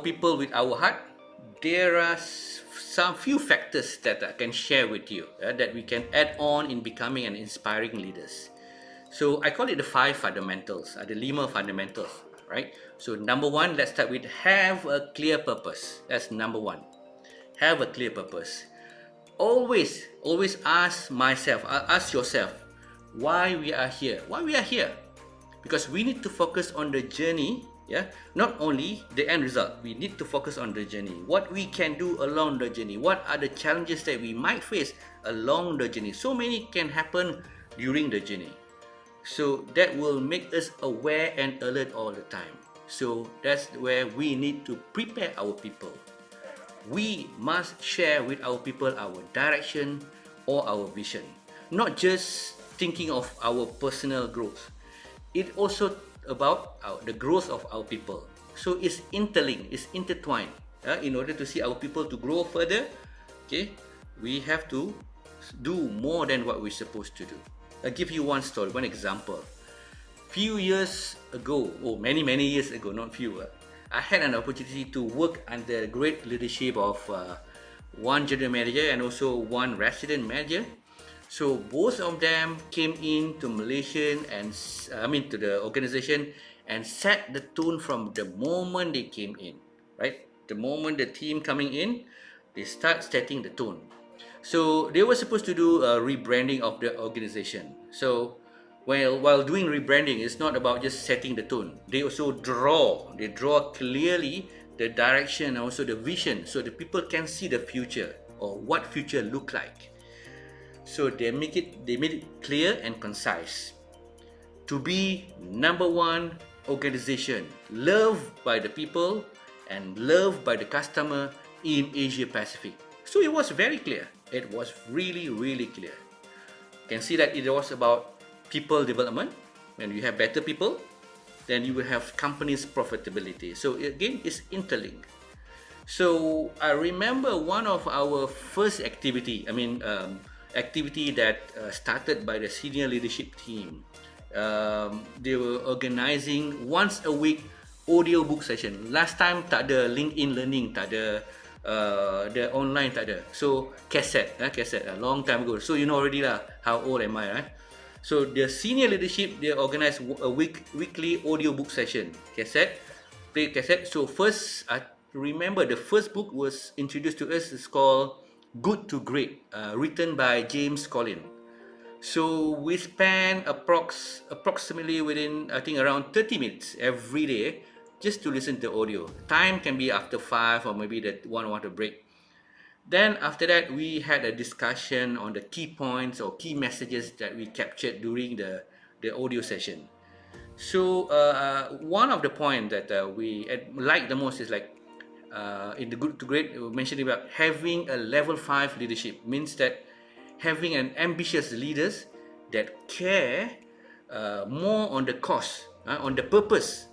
people with our heart, there are some few factors that I can share with you that we can add on in becoming an inspiring leaders. So I call it the 5 fundamentals, the 5 fundamentals, right? So number 1, let's start with have a clear purpose. That's number 1. Have a clear purpose. Always ask yourself, why we are here. Why we are here? Because we need to focus on the journey, not only the end result. We need to focus on the journey, what we can do along the journey, what are the challenges that we might face along the journey. So many can happen during the journey, so that will make us aware and alert all the time. So that's where we need to prepare our people. We must share with our people our direction or our vision, not just thinking of our personal growth. It also about the growth of our people. So it's interlinked, it's intertwined. In order to see our people to grow further, okay, we have to do more than what we're supposed to do. I'll give you one story, one example. Few years ago, many years ago, not few, I had an opportunity to work under great leadership of one general manager and also one resident manager. So both of them came in to Malaysia and to the organization and set the tone from the moment they came in, right? The moment the team coming in, they start setting the tone. So they were supposed to do a rebranding of the organization. So while doing rebranding, it's not about just setting the tone. They also draw clearly the direction and also the vision, so the people can see the future or what future look like. So they made it clear and concise to be number 1 organization, loved by the people and loved by the customer in Asia Pacific. So it was very clear. It was really clear. You can see that it was about people development. When you have better people, then you will have company's profitability. So again, it's interlinked. So I remember one of our first activity, activity that started by the senior leadership team. They were organizing once a week audio book session. Last time tak ada LinkedIn Learning, tak ada the online, tak ada. So cassette a long time ago. So you know already lah how old am I, right? So the senior leadership, they organize a weekly audio book session, play cassette. So first, I remember the first book was introduced to us. It's called Good to Great, written by James Collin. So we spend approximately within, I think, around 30 minutes every day just to listen to audio. Time can be after 5 or maybe that one want to break. Then after that, we had a discussion on the key points or key messages that we captured during the audio session. So one of the points that we like the most is like, in the Good to Great, we mentioned about having a level 5 leadership. Means that having an ambitious leaders that care more on the cause, on the purpose,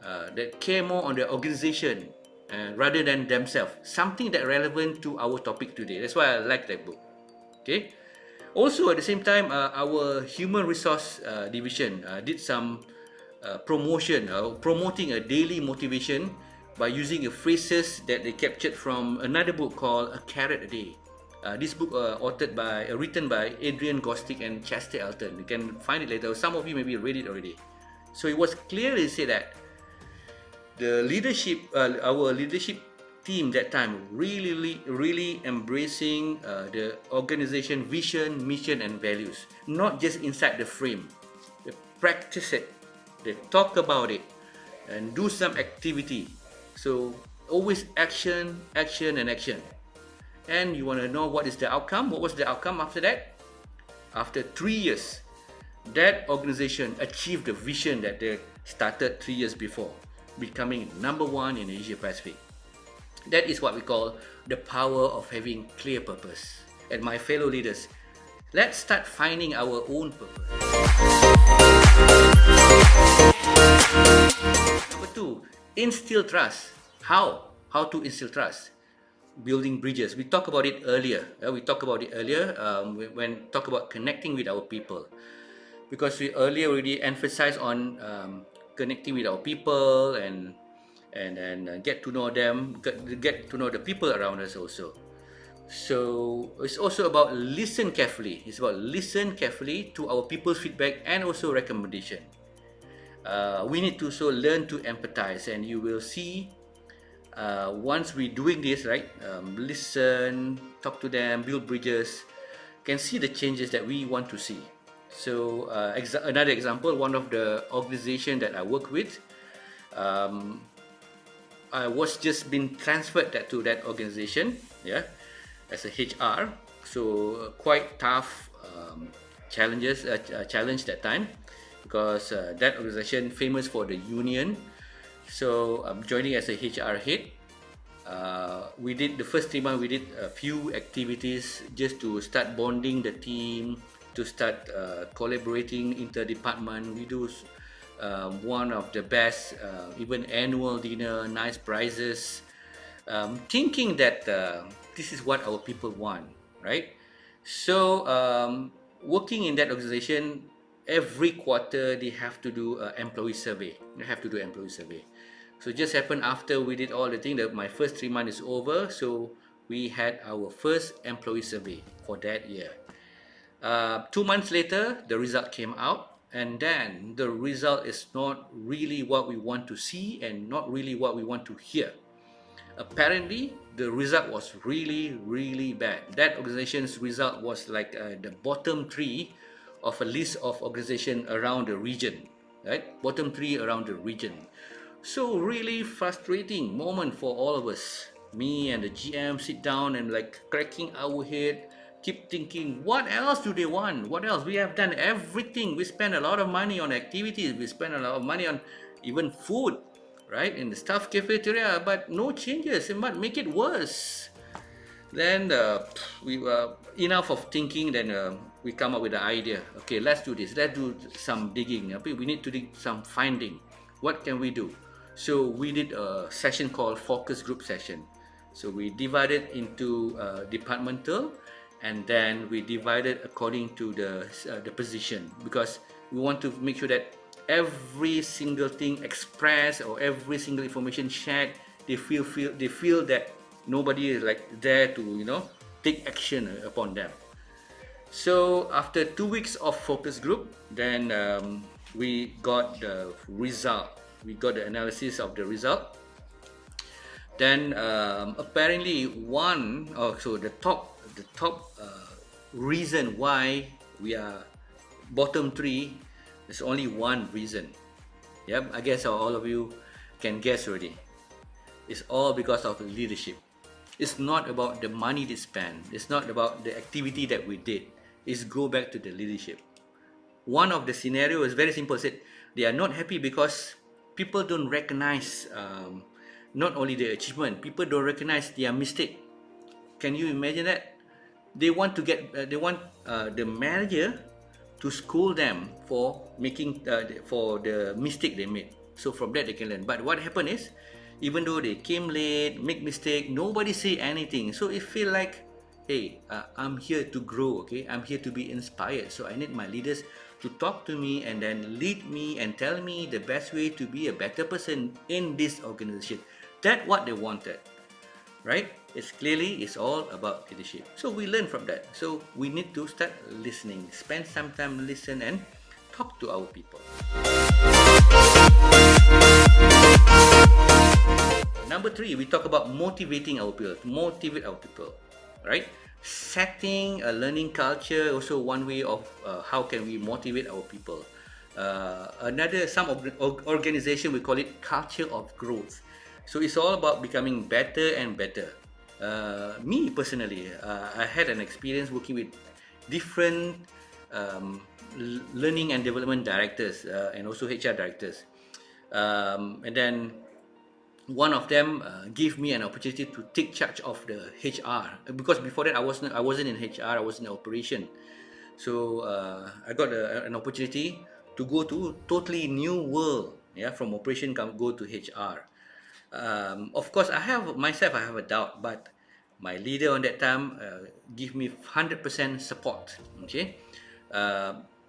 that care more on the organization rather than themselves. Something that relevant to our topic today. That's why I like that book. Okay. Also at the same time, our human resource division did some promoting a daily motivation by using phrases that they captured from another book called A Carrot a Day. This book written by Adrian Gostick and Chester Elton. You can find it later. Some of you maybe read it already. So it was clearly said that the leadership, our leadership team that time, really embracing the organization vision, mission, and values. Not just inside the frame. They practice it. They talk about it and do some activity. So always action. And you want to know what is the outcome? What was the outcome after that? After 3 years, that organization achieved the vision that they started 3 years before, becoming number 1 in Asia Pacific. That is what we call the power of having clear purpose. And my fellow leaders, let's start finding our own purpose. Number 2, instill trust. How to instill trust? Building bridges. We talked about it earlier. When talk about connecting with our people, because we earlier already emphasized on connecting with our people and and then get to know them, get to know the people around us also. So it's also about listen carefully. It's about listen carefully to our people's feedback and also recommendation. We need to also learn to empathize, and you will see once we're doing this, right? Listen, talk to them, build bridges, can see the changes that we want to see. So another example, one of the organization that I work with, um, I was just been transferred to that organization, yeah, as a HR. So quite tough challenge that time, because that organization famous for the union. So I'm joining as a HR head. We did the first 3 months. We did a few activities just to start bonding the team, to start collaborating interdepartment. We do one of the best, even annual dinner, nice prizes, thinking that this is what our people want, right? So working in that organization, every quarter they have to do an employee survey. They have to do employee survey. So it just happened after we did all the thing that my first 3 months is over. So we had our first employee survey for that year. 2 months later, the result came out, and then the result is not really what we want to see and not really what we want to hear. Apparently, the result was really, really bad. That organization's result was like the bottom three of a list of organizations around the region, right? Bottom three around the region. So really frustrating moment for all of us. Me and the GM sit down and like cracking our head, keep thinking, what else do they want? What else? We have done everything. We spend a lot of money on activities. We spend a lot of money on even food, right? In the staff cafeteria, but no changes. It might make it worse. Then we were enough of thinking. Then we come up with the idea. Okay, let's do this. Let's do some digging. We need to dig some finding. What can we do? So we did a session called focus group session. So we divided into departmental, and then we divided according to the position, because we want to make sure that every single thing expressed or every single information shared, they feel that nobody is like there to take action upon them. So after 2 weeks of focus group, then we got the result. We got the analysis of the result. Then apparently the top reason why we are bottom three, there's only one reason. Yep, I guess all of you can guess already. It's all because of leadership. It's not about the money they spend. It's not about the activity that we did. It's go back to the leadership. One of the scenario is very simple. Said they are not happy because people don't recognize not only the achievement. People don't recognize their mistake. Can you imagine that? They want the manager to school them for making for the mistake they made. So from that they can learn. But what happened is, even though they came late, make mistake, nobody say anything. So it feel like, hey, I'm here to grow. Okay, I'm here to be inspired. So I need my leaders to talk to me and then lead me and tell me the best way to be a better person in this organization. That's what they wanted, right? It's all about leadership. So we learn from that. So we need to start listening, spend some time listen and talk to our people. Number 3, we talk about motivating our people. Motivate our people, right? Setting a learning culture, also one way of how can we motivate our people. Some organization we call it culture of growth. So it's all about becoming better and better. Me personally, I had an experience working with different learning and development directors and also HR directors, and then one of them gave me an opportunity to take charge of the HR, because before that I wasn't in HR, I was in operation. So I got an opportunity to go to totally new world, from operation go to HR. Of course, I have a doubt, but my leader on that time give me 100% support. Okay,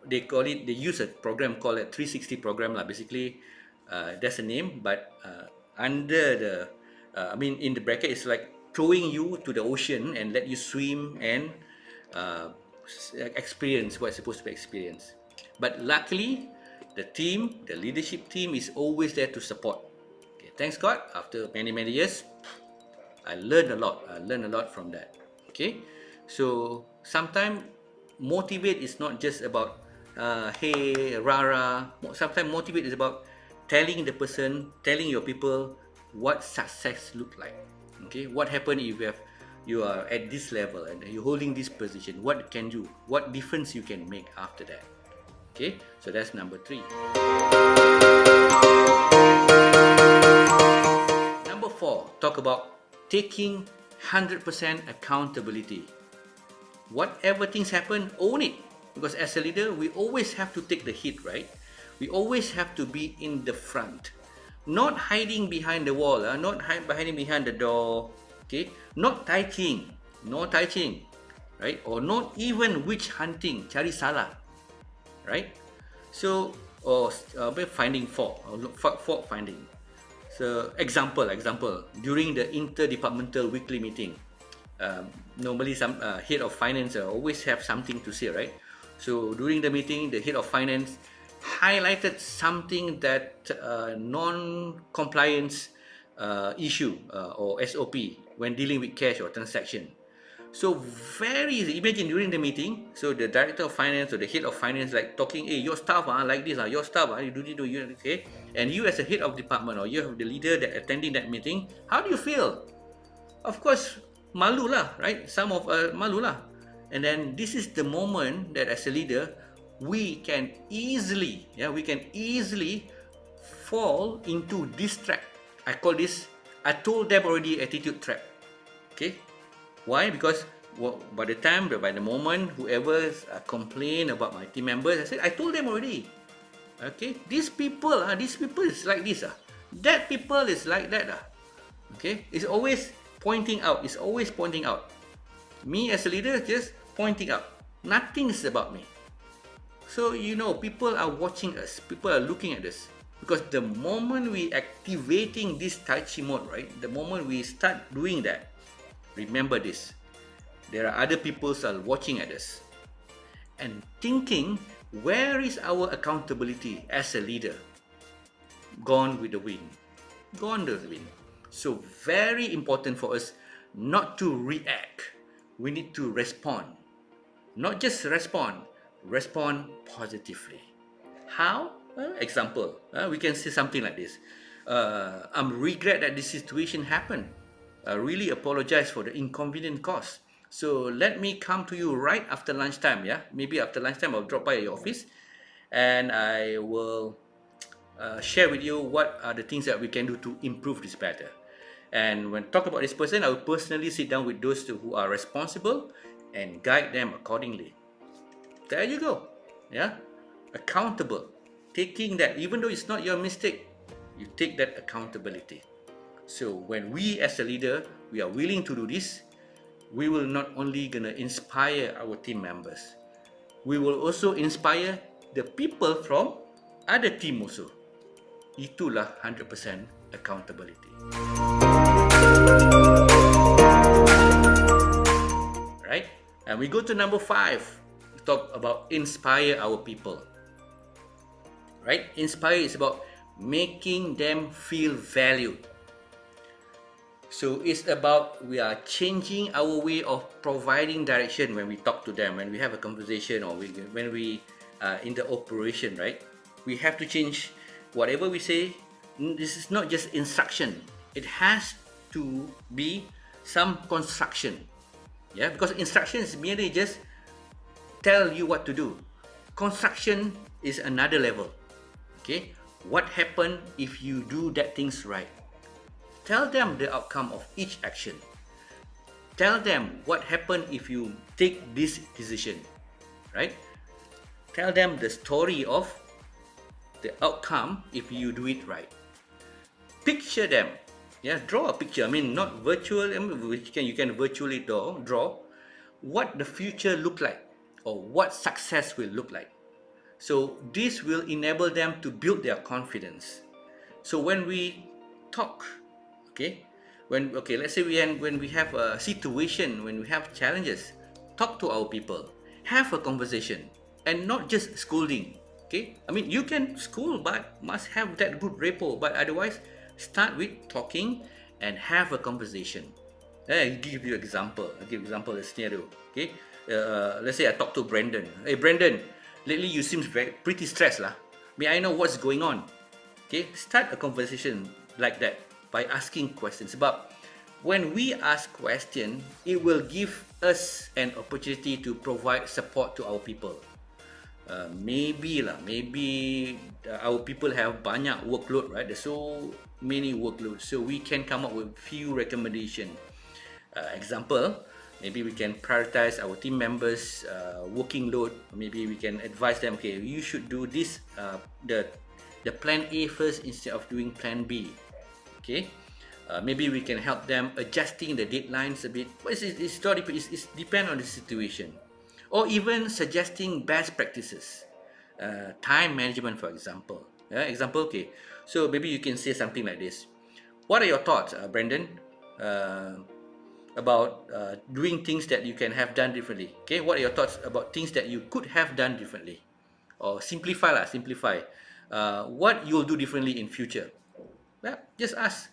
they use a program called a 360 program lah. Basically, that's a name, but under the, in the bracket, it's like throwing you to the ocean and let you swim and experience what's supposed to be experienced. But luckily, the leadership team is always there to support. Okay, thanks God, after many years, I learned a lot. I learned a lot from that. Okay, so sometimes motivate is not just about hey rara. Sometimes motivate is about telling telling your people what success look like. Okay, what happen if you are at this level and you're holding this position? What can you? What difference you can make after that? Okay, so that's number 3. Number 4, talk about taking 100% accountability. Whatever things happen, own it. Because as a leader, we always have to take the hit, right? We always have to be in the front. Not hiding behind the wall, not hiding behind the door, okay? Not tai chi, right? Or not even witch hunting, cari salah, right? So, or finding fault, or fault finding. So, example, during the interdepartmental weekly meeting, normally some head of finance always have something to say, right? So during the meeting, the head of finance highlighted something that non-compliance issue or SOP when dealing with cash or transaction. So very easy. Imagine during the meeting, so the director of finance or the head of finance like talking, hey, your staff like this, your staff you do this, okay? And you as a head of department or you have the leader that attending that meeting, how do you feel? Of course, malu lah, right? Some of malu lah. And then this is the moment that as a leader, we can easily fall into this trap. I call this, I told them already, attitude trap. Okay? Why? Because by the moment whoever complain about my team members, I said, I told them already. Okay? These people is like this. That people is like that. Okay? It's always pointing out. Me as a leader, just pointing out. Nothing is about me. So, people are watching us. People are looking at us. Because the moment we activating this Tai Chi mode, right? The moment we start doing that, remember this. There are other people who are watching at us. And thinking, where is our accountability as a leader? Gone with the wind. So, very important for us not to react. We need to respond. Not just respond positively. How? Example, we can say something like this. I'm regret that this situation happened. I really apologize for the inconvenient cost. So let me come to you right after lunchtime. Maybe after lunchtime I'll drop by your office and I will share with you what are the things that we can do to improve this matter. And when talk about this person, I will personally sit down with those who are responsible and guide them accordingly. There you go. Accountable. Taking that, even though it's not your mistake, you take that accountability. So when we as a leader, we are willing to do this, we will not only gonna inspire our team members, we will also inspire the people from other team also. Itulah 100% accountability. Right? And we go to number 5. We talk about inspire our people. Right? Inspire is about making them feel valued. So it's about we are changing our way of providing direction when we talk to them, when we have a conversation, or when we in the operation, right? We have to change whatever we say. This is not just instruction. It has to be some construction. Because instruction is merely just tell you what to do. Construction is another level. Okay, what happens if you do that things right? Tell them the outcome of each action. Tell them what happens if you take this decision, right? Tell them the story of the outcome if you do it right. Picture them. Draw a picture. Not virtual. You can virtually draw what the future look like or what success will look like. So this will enable them to build their confidence. So when we talk. Okay, let's say when we have a situation, when we have challenges, talk to our people, have a conversation, and not just scolding. Okay, I mean, you can scold, but must have that good rapport. But otherwise, start with talking and have a conversation. I give you example. I give example a scenario. Okay, let's say I talk to Brandon. Hey Brandon, lately you seem pretty stressed lah. May I know what's going on? Okay, start a conversation like that by asking questions. Sebab when we ask question, it will give us an opportunity to provide support to our people. Maybe our people have banyak workload, right? There's so many workloads, so we can come up with few recommendation. Example, maybe we can prioritize our team members' working load. Maybe we can advise them, okay, you should do this, the plan A first instead of doing plan B. Okay, maybe we can help them adjusting the deadlines a bit. But it's depend on the situation, or even suggesting best practices, time management, for example. Okay. So maybe you can say something like this: what are your thoughts, Brandon, about doing things that you can have done differently? Okay, what are your thoughts about things that you could have done differently, or simplify. What you'll do differently in future? Well, just ask.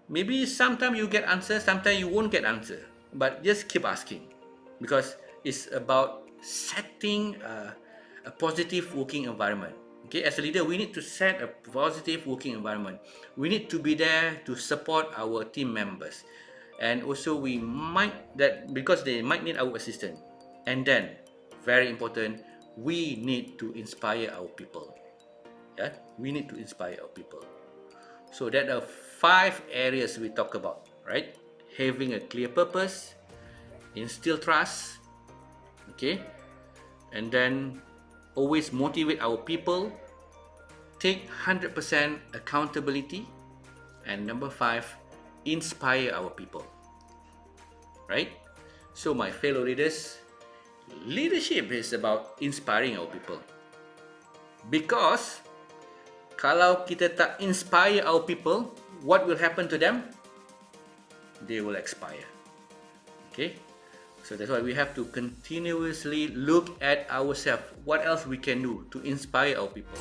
Maybe sometimes you get answer, sometimes you won't get answer, but just keep asking, because it's about setting a positive working environment. Okay, as a leader, we need to set a positive working environment. We need to be there to support our team members, and also we might that because they might need our assistance. And then, very important, we need to inspire our people. Yeah, we need to inspire our people. So that are 5 areas we talk about, right? Having a clear purpose, instill trust, okay, and then always motivate our people, take 100% accountability, and number 5, inspire our people, right? So my fellow leaders, leadership is about inspiring our people, because kalau kita tak inspire our people, what will happen to them? They will expire. Okay? So that's why we have to continuously look at ourselves. What else we can do to inspire our people?